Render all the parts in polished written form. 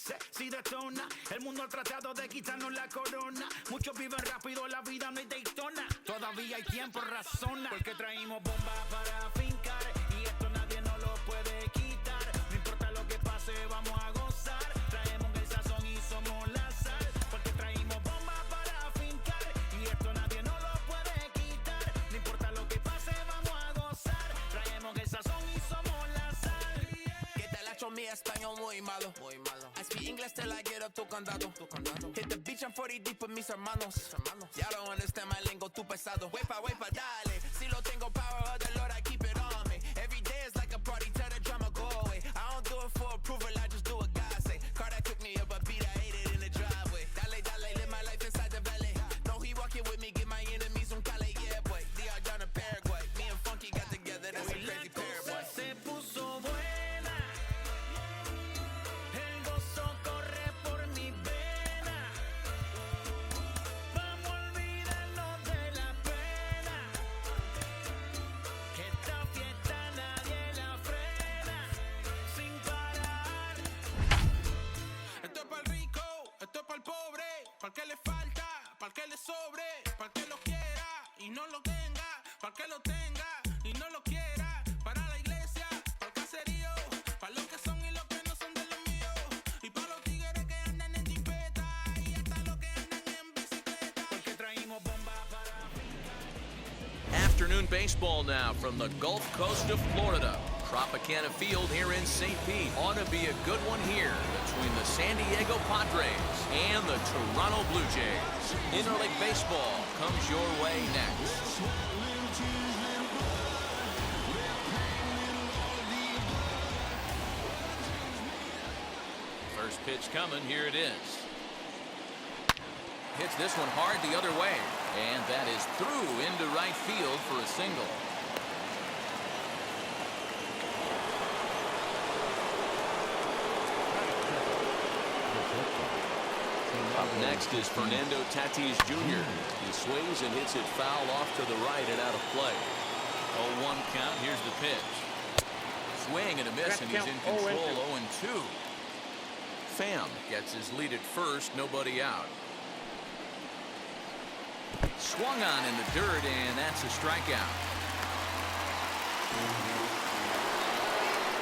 sexy detona. El mundo ha tratado de quitarnos la corona. Muchos viven rápido, la vida no es Daytona. Todavía hay tiempo, razona. Porque traímos bombas para fincar. Y esto nadie nos lo puede quitar. No importa lo que pase, vamos a gozar. Traemos el sazón y somos la sal. Porque traímos bombas para fincar. Y esto nadie nos lo puede quitar. No importa lo que pase, vamos a gozar. Traemos el sazón y somos la sal. ¿Qué tal hecho mi español muy malo? I speak English till I get up tu condado. Hit the beach and 40 deep with mis hermanos. Y'all don't understand my lingo, tu pesado. Wepa, dale. Si lo tengo power of the Lord, I keep it on me. Every day is like a party, tell the drama go away. I don't do it for approval, I just do what God say. Car that took me up a beat, I ate it in the driveway. Dale, live my life inside the valley. No, he walking with me, get my enemies some Cali, yeah, boy. DR down to Paraguay. Me and Funky got together, that's a crazy pair, boy. Se puso buena. El gozo corre por mi vena. Vamos a olvidarnos de la pena. Que esta fiesta nadie la frena. Sin parar. Esto es para el rico, esto es para el pobre, para el que le falta, para el que le sobre, para el que lo quiera y no lo tenga, para el que lo tenga y no lo quiera, para la iglesia, para el caserío, para los que son y los que no son de los míos, y para los tigres que andan en jipeta y hasta los que andan en bicicleta. Porque traímos bombas para Afternoon baseball now from the Gulf Coast of Florida. Tropicana Field here in St. Pete. Ought to be a good one here between the San Diego Padres and the Toronto Blue Jays. Interleague baseball comes your way next. First pitch coming, here it is. Hits this one hard the other way, and that is through into right field for a single. Up next is Fernando Tatis Jr. He swings and hits it foul off to the right and out of play. 0-1 count. Here's the pitch. Swing and a miss, and he's in control. 0-2. Pham gets his lead at first. Nobody out. Swung on in the dirt, and that's a strikeout.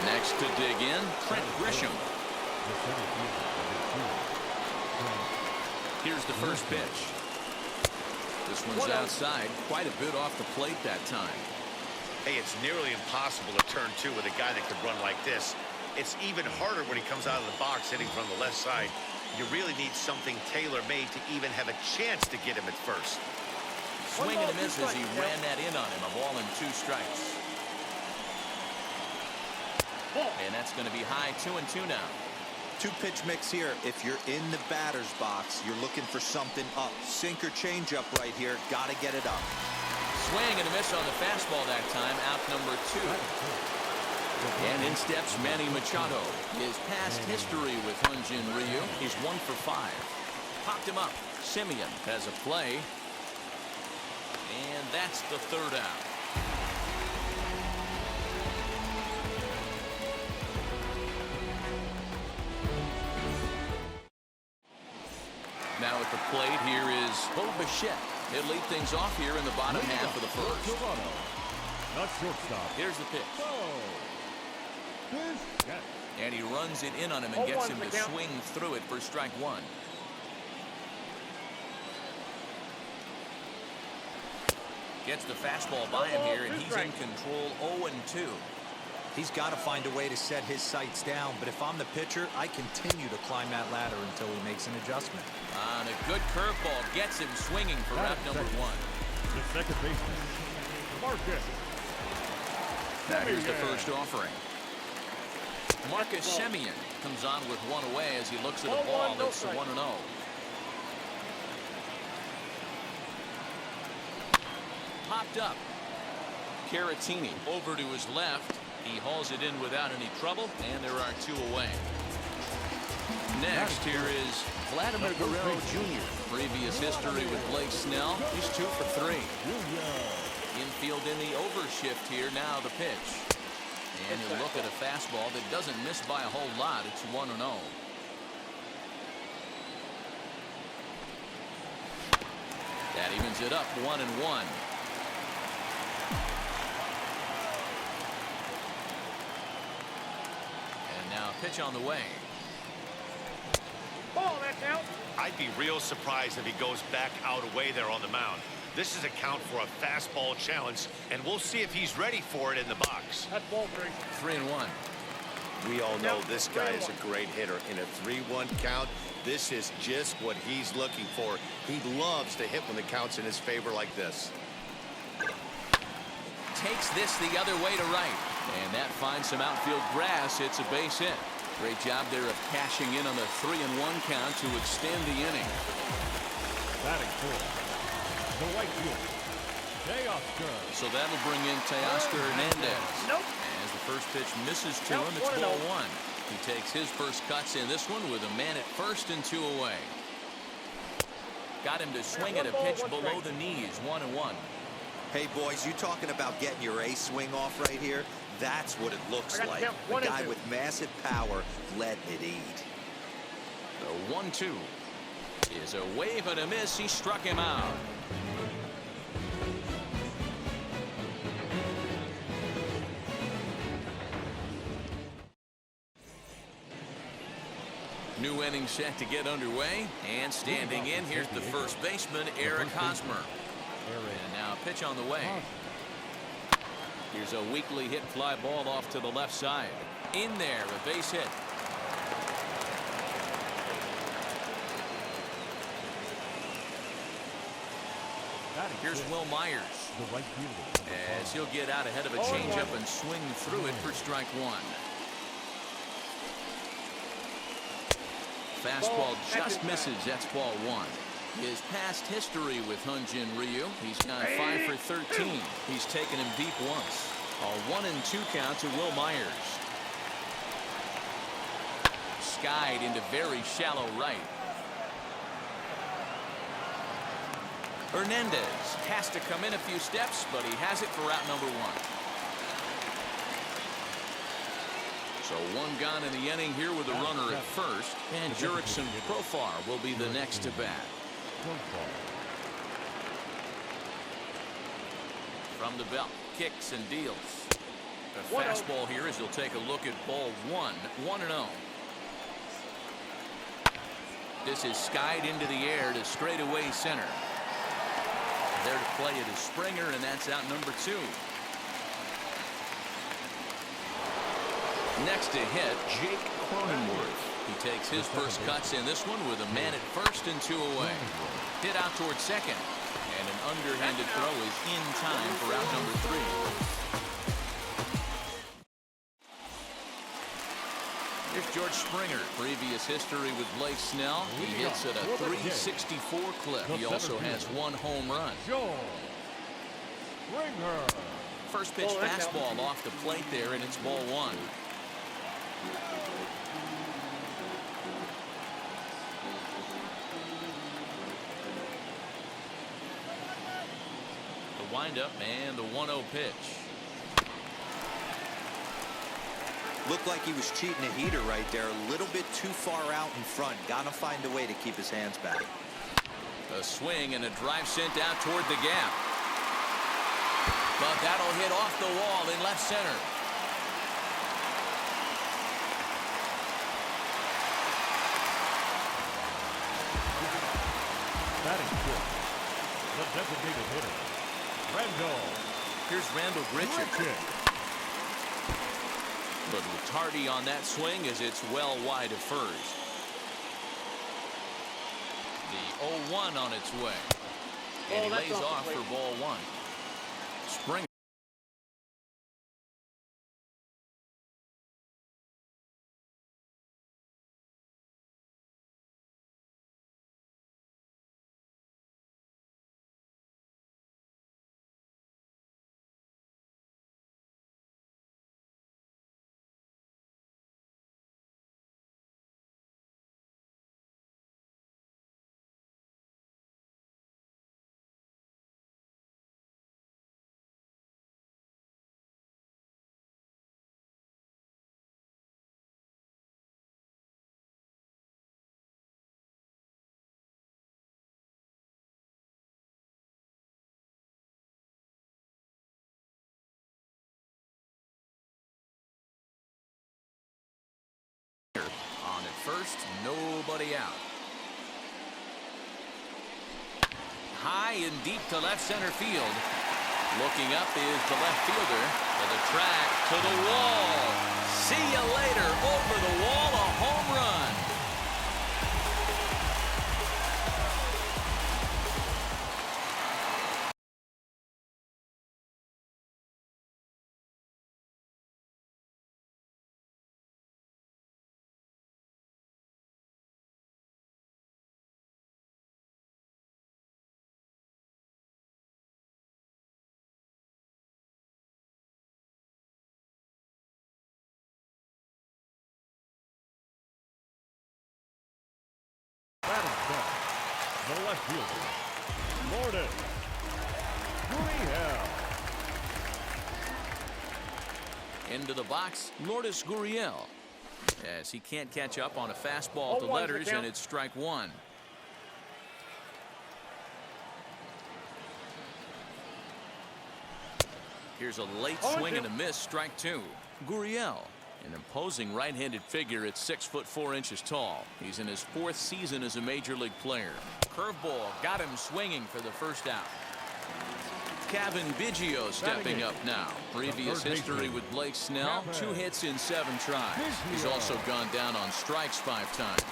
Next to dig in, Trent Grisham. Here's the first pitch. This one's outside, quite a bit off the plate that time. Hey, it's nearly impossible to turn two with a guy that could run like this. It's even harder when he comes out of the box hitting from the left side. You really need something tailor-made to even have a chance to get him at first. Swing and a miss as he ran that in on him. A ball and 2 strikes. And that's going to be high, 2-2 now. 2-pitch mix here. If you're in the batter's box, you're looking for something up. Sink or change up right here. Got to get it up. Swing and a miss on the fastball that time. Out number 2. And in steps Manny Machado. His past history with Hyunjin Ryu. He's 1 for 5. Popped him up. Simeon has a play. And that's the 3rd out. Now at the plate, here is Bo Bichette. He'll lead things off here in the bottom half of the first. Here's the pitch. And he runs it in on him and gets him to swing through it for strike 1. Gets the fastball by him here, and he's in control. 0-2. He's got to find a way to set his sights down, but if I'm the pitcher, I continue to climb that ladder until he makes an adjustment. On a good curveball, gets him swinging for route number 1. The second baseman, Marcus. Now here's the first offering. Marcus Semien comes on with 1 away as he looks at a ball that's 1-0. Popped up. Caratini over to his left. He hauls it in without any trouble, and there are 2 away. Next, here is Vladimir Guerrero Jr. Previous history with Blake Snell. He's 2 for 3. Infield in the overshift here. Now the pitch. And you look at a fastball that doesn't miss by a whole lot. It's 1-0. That evens it up 1-1. And now pitch on the way. Ball, that count. I'd be real surprised if he goes back out away there on the mound. This is a count for a fastball challenge, and we'll see if he's ready for it in the box. That's ball three. 3-1. We all know this guy is a great hitter. In a 3-1 count, this is just what he's looking for. He loves to hit when the count's in his favor like this. Takes this the other way to right. And that finds some outfield grass. It's a base hit. Great job there of cashing in on the 3-1 count to extend the inning. Batting fourth, the right fielder, Teoscar. So that'll bring in Teoscar Hernandez. Nope. As the first pitch misses to Count him, it's 1-0. ball one. He takes his first cuts in this one with a man at first and 2 away. Got him to swing at a pitch below the knees, 1-1. Hey, boys, you talking about getting your A swing off right here? That's what it looks I got like. count A 1 and guy 2. with massive power letting it eat. The 1-2 is a wave and a miss. He struck him out. New inning set to get underway, and standing in, here's the first baseman, Eric Hosmer. And now pitch on the way. Here's a weakly hit fly ball off to the left side. In there, a base hit. Here's Will Myers, The right fielder. as he'll get out ahead of a changeup and swing through it for strike one. Fastball just misses. That's ball one. His past history with Hyun-Jin Ryu, he's gone 5 for 13. He's taken him deep once. A 1-2 count to Will Myers. Skied into very shallow right. Hernandez has to come in a few steps, but he has it for out number one. So one gone in the inning here with a runner at first, and Jurickson Profar will be the next to bat. From the belt, kicks and deals. A fastball here as he'll take a look at ball one, 1-0. This is skied into the air to straightaway center. There to play it is Springer, and that's out number two. Next to hit, Jake Cronenworth. He takes his first cuts in this one with a man at first and 2 away. Hit out towards second, and an underhanded throw is in time for out number three. Here's George Springer. Previous history with Blake Snell. He hits at a .364 clip. He also has 1 home run. Springer. First pitch fastball off the plate there, and it's ball one. The windup and the 1-0 pitch. Looked like he was cheating a heater right there. A little bit too far out in front. Gotta find a way to keep his hands back. A swing and a drive sent out toward the gap. But that'll hit off the wall in left center. Batting fifth, the designated hitter, Randall. Here's Randall Grichuk. Grichuk. But tardy on that swing as it's well wide of first. The 0-1 on its way. And he lays off for ball one. Springer. first, nobody out. High and deep to left center field. Looking up is the left fielder. To the track, to the wall. See you later. Over the wall, a home run. Batting second, the left fielder, Lourdes Gurriel. Into the box, Lourdes Gurriel. As he can't catch up on a fastball to 0-1 letters, count. and it's strike one. Here's a late swing and a miss, strike two. Gurriel, an imposing right-handed figure at 6'4" tall. He's in his 4th season as a major league player. Curveball got him swinging for the first out. Kevin Biggio stepping up now. Previous history with Blake Snell, 2 hits in 7 tries. He's also gone down on strikes 5 times.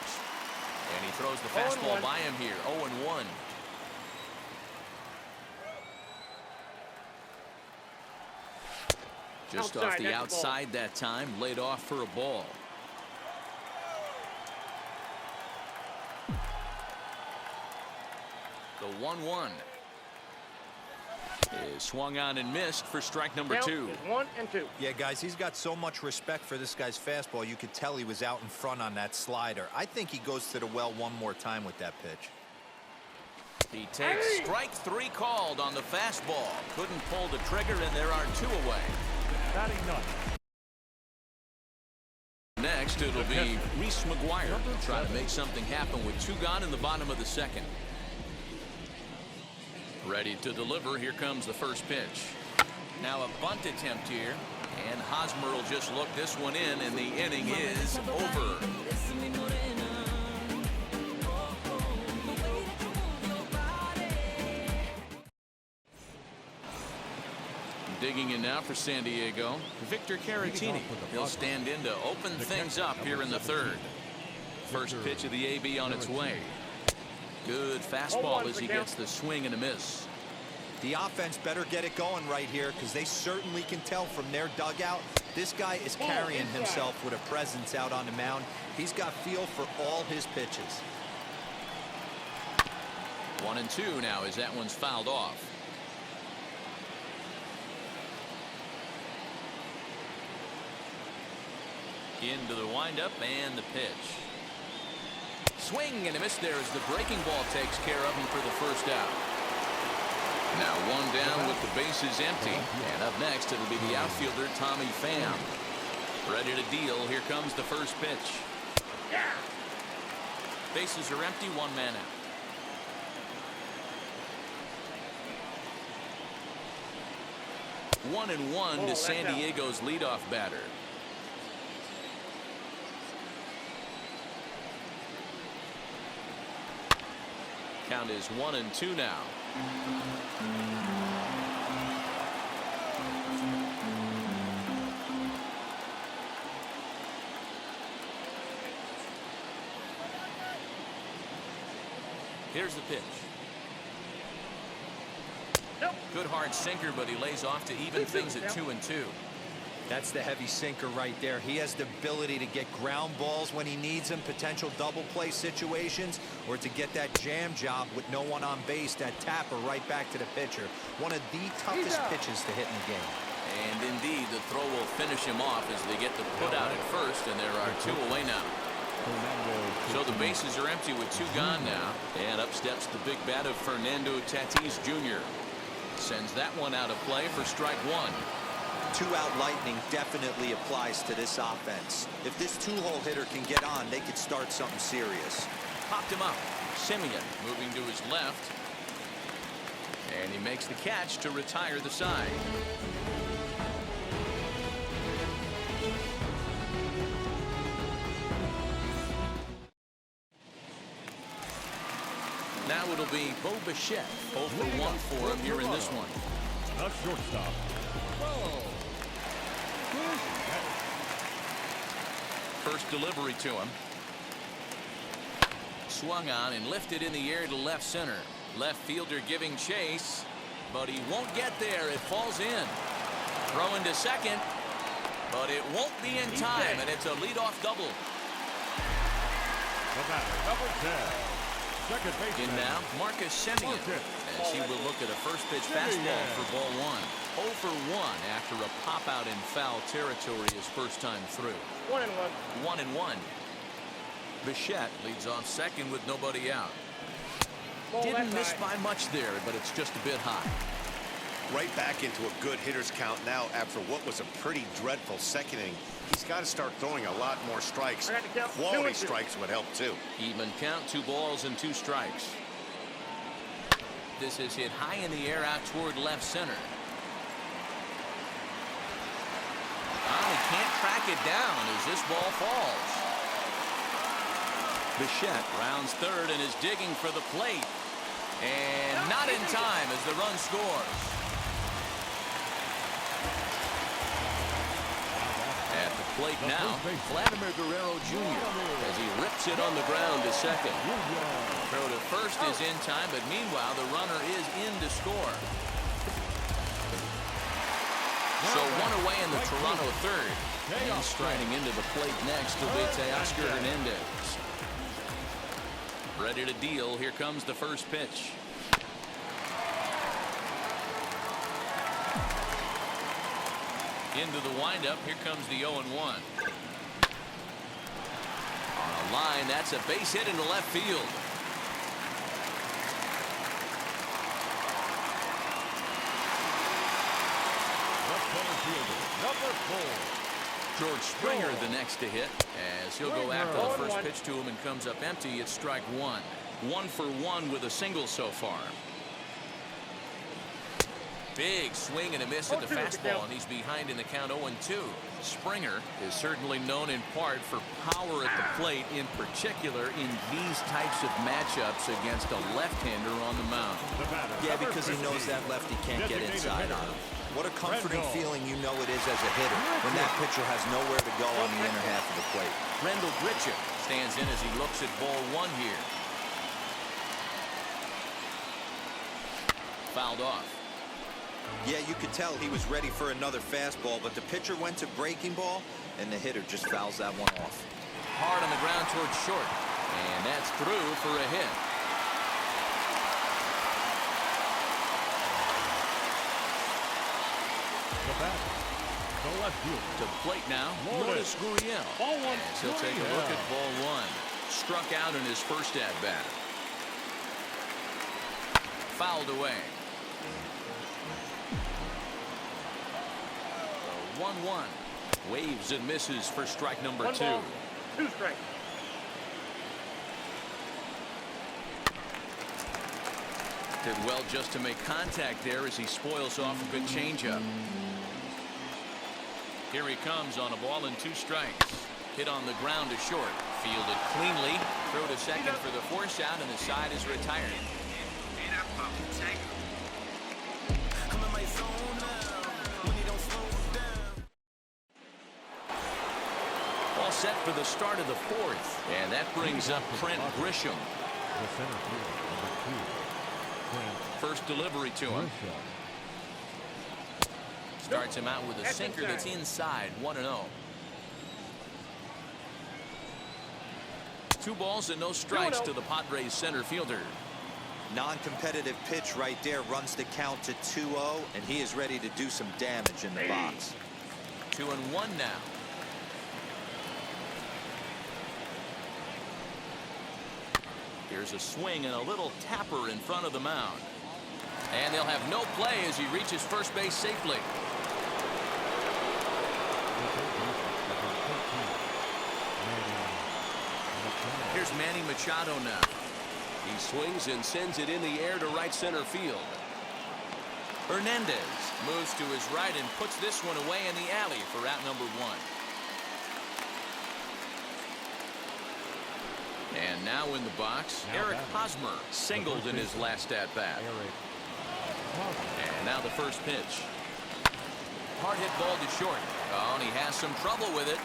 And he throws the fastball by him here, 0-1. Just off the outside that time, laid off for a ball. The 1-1 is swung on and missed for strike number 2. 1-2. Yeah, guys, he's got so much respect for this guy's fastball. You could tell he was out in front on that slider. I think he goes to the well one more time with that pitch. He takes strike 3 called on the fastball. Couldn't pull the trigger, and there are 2 away. Batting ninth, Next, it'll be Reese McGuire trying to make something happen with 2 gone in the bottom of the 2nd. Ready to deliver. Here comes the first pitch. Now a bunt attempt here, and Hosmer will just look this one in, and the inning is over. Digging in now for San Diego, Victor Caratini. He'll stand in to open things up here in the 3rd. First pitch of the AB on its way. Good fastball as he gets the swing and a miss. The offense better get it going right here, because they certainly can tell from their dugout this guy is carrying himself with a presence out on the mound. He's got feel for all his pitches. 1-2 now as that one's fouled off. Into the windup and the pitch. Swing and a miss there as the breaking ball takes care of him for the first out. Now 1 down with the bases empty. And up next it'll be the outfielder Tommy Pham. Ready to deal. Here comes the first pitch. Bases are empty, 1 man out. One and one to San Diego's leadoff batter. Count is 1-2 now. Here's the pitch. Good hard sinker, but he lays off to even things at 2-2. That's the heavy sinker right there. He has the ability to get ground balls when he needs them, potential double play situations, or to get that jam job with no one on base, that tapper right back to the pitcher. One of the toughest pitches to hit in the game. And indeed, the throw will finish him off as they get the put out at first, and there are 2 away now. So the bases are empty with 2 gone now, and up steps the big bat of Fernando Tatis Jr. Sends that one out of play for strike 1. 2-out lightning definitely applies to this offense. If this 2-hole hitter can get on, they could start something serious. Popped him up. Simeon moving to his left. And he makes the catch to retire the side. Now it'll be Bo Bichette. 0 for 1 for him here in this one. The shortstop. First delivery to him. Swung on and lifted in the air to left center. Left fielder giving chase, but he won't get there. It falls in. Throwing to second, but it won't be in time, and it's a leadoff double. The batter, number 10. Second baseman. In now, Marcus Semien, as he will look at a first pitch fastball for ball 1. 0 for 1 after a pop out in foul territory his first time through. 1-1. 1-1. Bichette leads off second with nobody out. Didn't miss by much there, but it's just a bit high. Right back into a good hitter's count now after what was a pretty dreadful second inning. He's got to start throwing a lot more strikes. Quality strikes would help too. Even count, 2 balls and 2 strikes. This is hit high in the air out toward left center. He can't track it down as this ball falls. Bichette rounds third and is digging for the plate. And not in time as the run scores. At the plate now, Vladimir Guerrero Jr. as he rips it on the ground to second. Throw to first is in time, but meanwhile the runner is in to score. So 1 away in the Toronto third. And striding into the plate next will be Teoscar Hernandez. Ready to deal. Here comes the first pitch. Into the windup. Here comes the 0-1. On a line, that's a base hit into left field. Left center fielder, number 4. George Springer the next to hit as he'll go after the first pitch to him and comes up empty. It's strike 1. 1 for 1 with a single so far. Big swing and a miss at the fastball, and he's behind in the count 0-2. Springer is certainly known in part for power at the plate, in particular in these types of matchups against a left-hander on the mound. Yeah, because he knows that lefty can't get inside on him. What a comforting feeling you know it is as a hitter when that pitcher has nowhere to go on the inner half of the plate. Rendell Grichuk stands in as he looks at ball 1 here. Fouled off. Yeah, you could tell he was ready for another fastball, but the pitcher went to breaking ball, and the hitter just fouls that one off. Hard on the ground towards short, and that's through for a hit. The batter, the left fielder. To the plate now, Lourdes Gurriel. As he'll take a look at ball 1. Struck out in his first at-bat. Fouled away. 1-1. Waves and misses for strike number 2. 2 strikes. Did well just to make contact there as he spoils off a good changeup. Here he comes on a ball and 2 strikes. Hit on the ground to short. Fielded cleanly. Throw to second for the force out, and the side is retired. All set for the start of the 4th. And that brings up Trent Grisham. The center fielder, number 2. First delivery to him. Starts him out with a sinker that's inside. 1-0. 2 balls and no strikes to the Padres center fielder. Non-competitive pitch right there, runs the count to 2-0, and he is ready to do some damage in the box. 2-1 now. Here's a swing and a little tapper in front of the mound. And they'll have no play as he reaches first base safely. Here's Manny Machado now. He swings and sends it in the air to right center field. Hernandez moves to his right and puts this one away in the alley for out number 1. And And now in the box, Eric Hosmer singled in his last at-bat. And now the first pitch. Hard hit ball to short. Oh, and he has some trouble with it.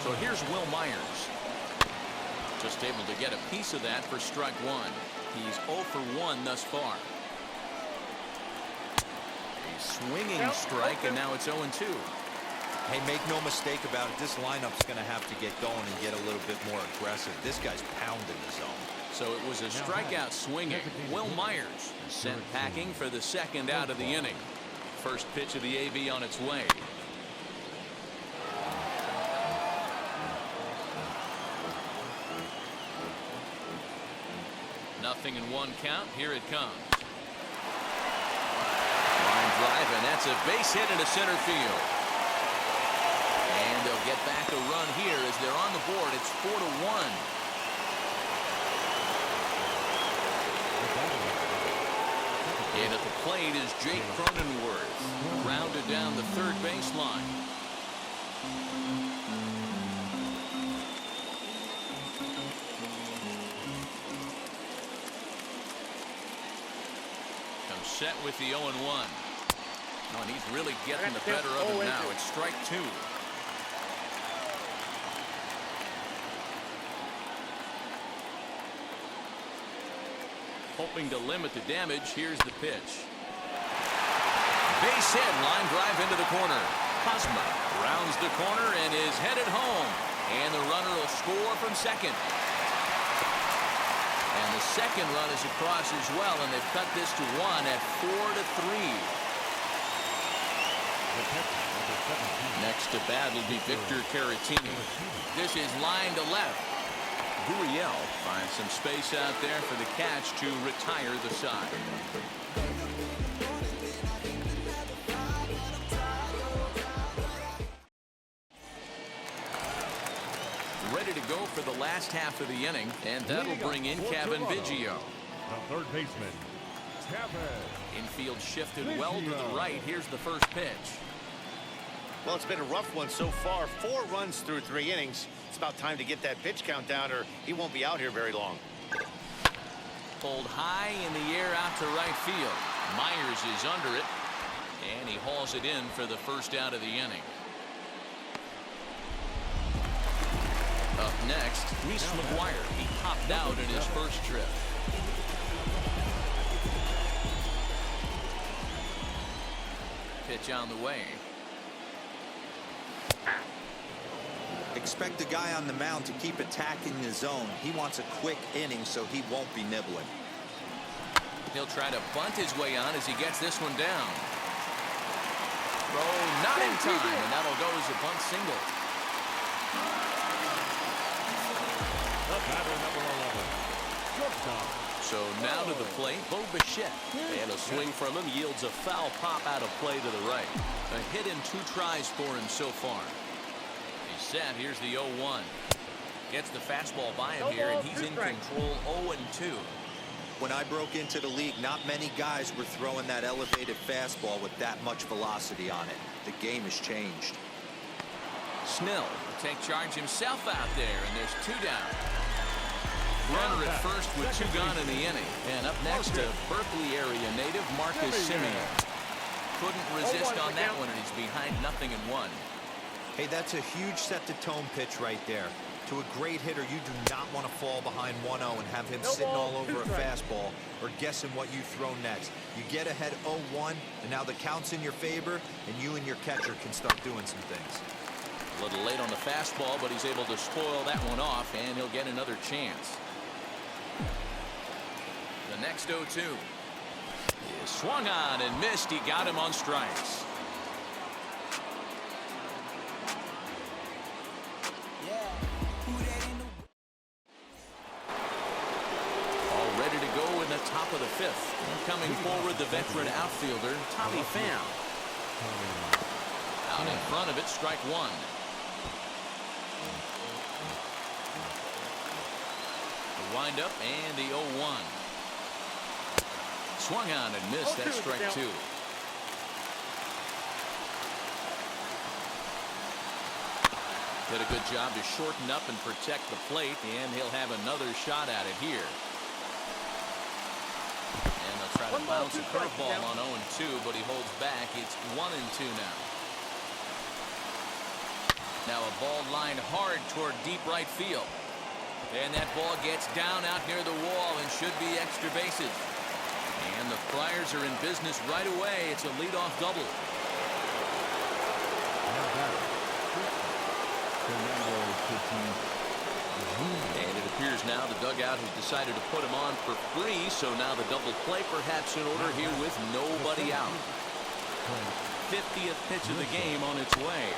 So here's Will Myers. Just able to get a piece of that for strike one. He's 0 for 1 thus far. A swinging strike, and now it's 0-2. Hey, make no mistake about it. This lineup's going to have to get going and get a little bit more aggressive. This guy's pounding the zone. So it was a strikeout swinging. Will Myers sent packing for the second out of the inning. First pitch of the AV on its way. Nothing in one count. Here it comes. Line drive, and that's a base hit into center field. And they'll get back a run here as they're on the board. It's 4-1. And at the plate is Jake Cronenworth. Rounded down the third baseline. Comes set with the 0-1. Oh, and he's really getting the better of him now. It's strike two. Hoping to limit the damage. Here's the pitch. Base hit, line drive into the corner. Hosmer rounds the corner and is headed home. And the runner will score from second. And the second run is across as well, and they've cut this to 1 at 4-3. Next to bat will be Victor Caratini. This is line to left. Gurriel finds some space out there for the catch to retire the side. Ready to go for the last half of the inning, and that'll bring in Cavan Biggio. The third baseman, Cavan. Infield shifted well to the right. Here's the first pitch. Well, it's been a rough one so far. 4 runs through 3 innings. It's about time to get that pitch count down, or he won't be out here very long. Pulled high in the air out to right field. Myers is under it, and he hauls it in for the first out of the inning. Up next, Reese McGuire. He popped out in his first trip. Pitch on the way. Expect the guy on the mound to keep attacking the zone. He wants a quick inning so he won't be nibbling. He'll try to bunt his way on as he gets this one down. Throw not in time, and that'll go as a bunt single. The batter, number 11, shortstop. So now to the plate, Bo Bichette. And a swing from him yields a foul pop out of play to the right. A hit in 2 tries for him so far. He's set. Here's the 0-1. Gets the fastball by him here, and he's in control. 0-2. When I broke into the league, not many guys were throwing that elevated fastball with that much velocity on it. The game has changed. Snell will take charge himself out there, and there's 2 down. Runner at first with 2 gone in the inning. And up next to Berkeley area native Marcus Semien. Couldn't resist on that one, and he's behind 0-1. Hey, that's a huge set-the-tone pitch right there. To a great hitter, you do not want to fall behind 1-0 and have him sitting all over a fastball or guessing what you throw next. You get ahead 0-1, and now the count's in your favor, and you and your catcher can start doing some things. A little late on the fastball, but he's able to spoil that one off, and he'll get another chance. The next 0-2 is swung on and missed. He got him on strikes. All ready to go in the top of the 5th. Coming forward, the veteran outfielder, Tommy Pham. Out in front of it, strike 1. The windup and the 0-1. Swung on and missed. That's strike 2. Did a good job to shorten up and protect the plate, and he'll have another shot at it here. And they'll try to bounce a curveball on 0-2, but he holds back. It's 1-2 now. Now a ball lined hard toward deep right field. And that ball gets down out near the wall and should be extra bases. And the Friars are in business right away. It's a leadoff double. And it appears now the dugout has decided to put him on for free. So now the double play perhaps in order here with nobody out. 50th pitch of the game on its way.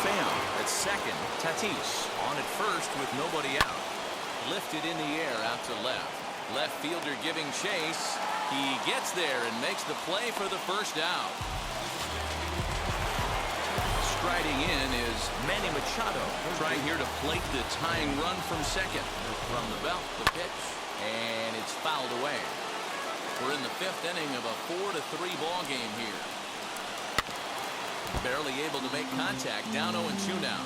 Pham at second. Tatis on at first with nobody out. Lifted in the air out to left. Left fielder giving chase. He gets there and makes the play for the first out. Striding in is Manny Machado, trying here to plate the tying run from second. From the belt, the pitch, and it's fouled away. We're in the 5th inning of a 4-3 ball game here. Barely able to make contact. Down 0-2 now.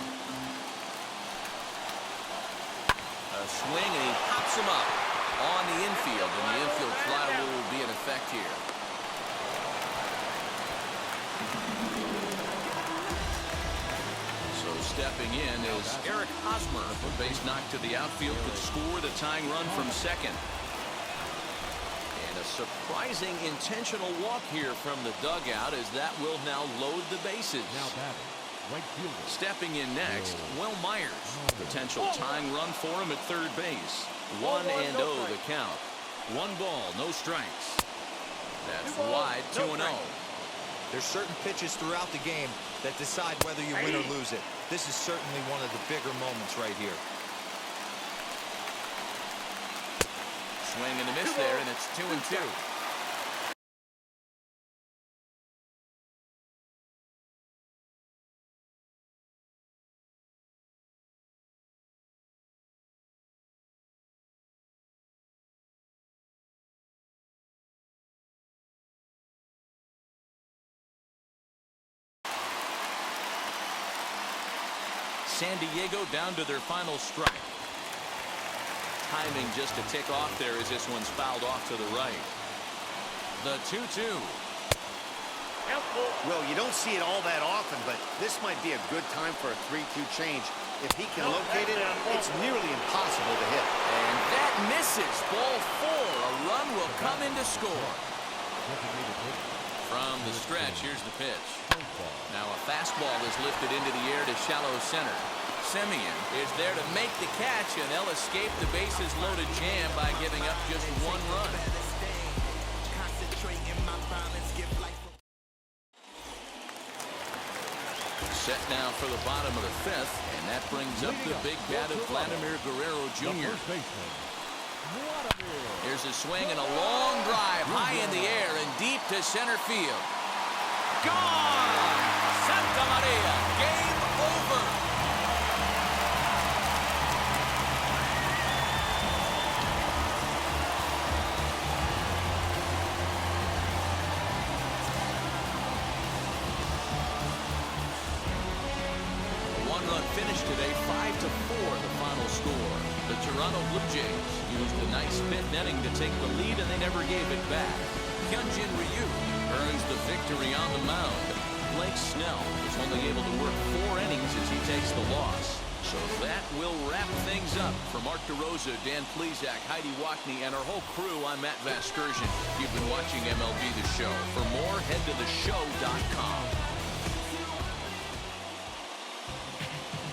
A swing, and he pops him up on the infield, and the infield fly rule will be in effect here. So stepping in is Eric Hosmer. A base knock to the outfield could score the tying run from second. A surprising intentional walk here from the dugout, as that will now load the bases. Now batting, right fielder. Stepping in next, Will Myers. Potential tying run for him at third base. 1-0 the count. 1 ball, no strikes. That's wide, 2-0. There's certain pitches throughout the game that decide whether you win or lose it. This is certainly one of the bigger moments right here. Swing and a miss there, and it's 2-2. San Diego down to their final strike. Timing just to tick off there as this one's fouled off to the right. The 2-2. Well, you don't see it all that often, but this might be a good time for a 3-2 change. If he can locate it, it's nearly impossible to hit. And that misses. Ball 4. A run will come in to score. From the stretch, here's the pitch. Now a fastball is lifted into the air to shallow center. Semien is there to make the catch, and they'll escape the bases loaded jam by giving up just 1 run. Set now for the bottom of the 5th, and that brings up the big bat of Vladimir Guerrero Jr. Here's a swing and a long drive high in the air and deep to center field. Gone! Santa Maria, game over. Finish today, 5-4 the final score. The Toronto Blue Jays used a nice 5th inning to take the lead, and they never gave it back. Hyunjin Ryu earns the victory on the mound. Blake Snell is only able to work 4 innings as he takes the loss. So that will wrap things up. For Mark DeRosa, Dan Plesac, Heidi Wackney, and our whole crew, I'm Matt Vasgersian. You've been watching MLB The Show. For more, head to theshow.com.